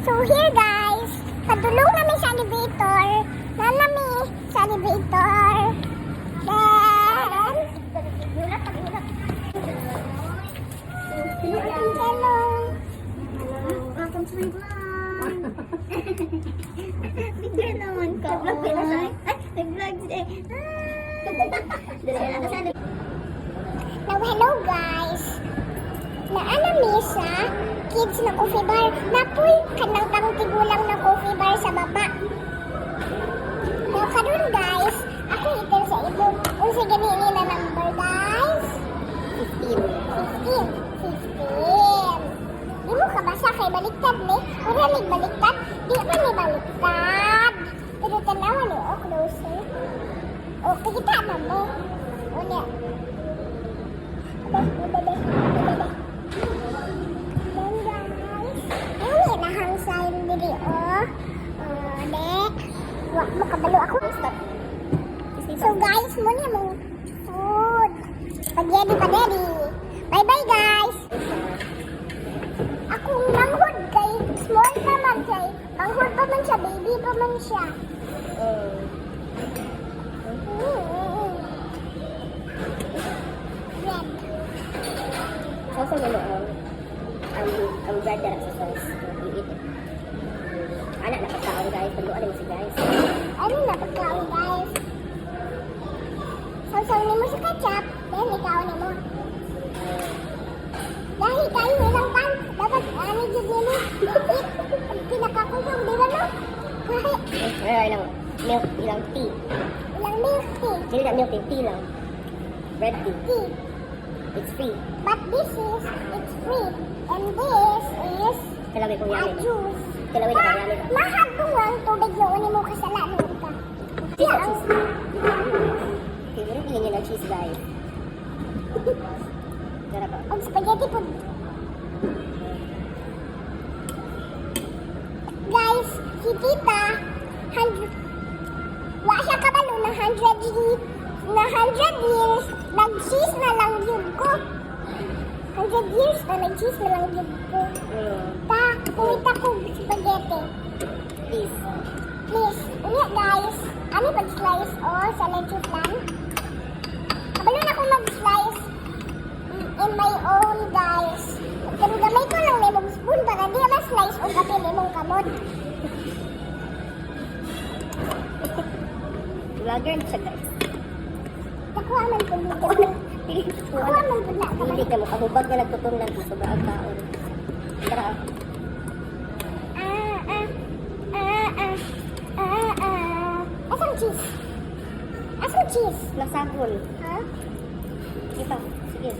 So here guys, padulong namin sa elevator. Nanami sa elevator. Then, hello. Welcome to my vlog. Bigyan naman ka. Ay, nag-vlog today. Now, hello guys. Naanami sa kids na coffee bar. Napoy kanang tigulang na coffee bar sa baba. Now, karon guys, ako itin sa ito. Unsa ganini na number guys? 15. 15. Di mo kabasa kay baliktad ni. Wala ni baliktad. Di man ni baliktad. Pero tanawa ni o closer. O kita na mo. O niya. Then guys, ay nahang sign diri o. Dek. Wa mo kabalo ako. Stop. So guys, muna mong food. Pag-ready pa daddy. Bye-bye guys. Akong manghod kay small pa man kay. Manghod pa man siya, baby pa man siya. Red. Also, ang bread na sa sauce. You eat it. Anak, napagkaon guys. Panduan mo si guys. Ano na pagkaon guys? Sausaw ni mo sa ketchup. Then ikaw ni mo. Dahil kayo ilang pan. Dapat ano dyan nila. Eat. Pinakakulong, di ba no? Kahit Ilang milk, ilang tea. ilang milk tea. Hindi na milk tea, tea lang. Red tea. Tea. It's free. But this is, it's free. And this is Kalawin kong a yamin. juice. Kalawin ako yamin. Mahal ko nga ang tubig noon ni mo kasalanan ka. Cheese, Ang Okay, wala bilhin niya ng cheese guys. Tara pa. og spaghetti po. Guys, si tita, 100, wa siya kabalo na 100 years, nag-cheese na lang yun ko. 100 years na nag-cheese na lang yun ko. Ta, kumita ko spaghetti. Please. Please, ulit guys. Ano pag-slice o sa lettuce lang? Kabalo na ako mag-slice in my own guys. Pero gamay ko lang lemong spoon para di ma-slice o kapil lemong kamot. Vlogger siya guys. Nakuha man po dito. Nakuha man po na kamay. Hindi ka mo kahubag na nagtutunan sa sobrang kaon. Tara. Asang cheese? Asang cheese? Nasabon. Ha? Ito. Sige.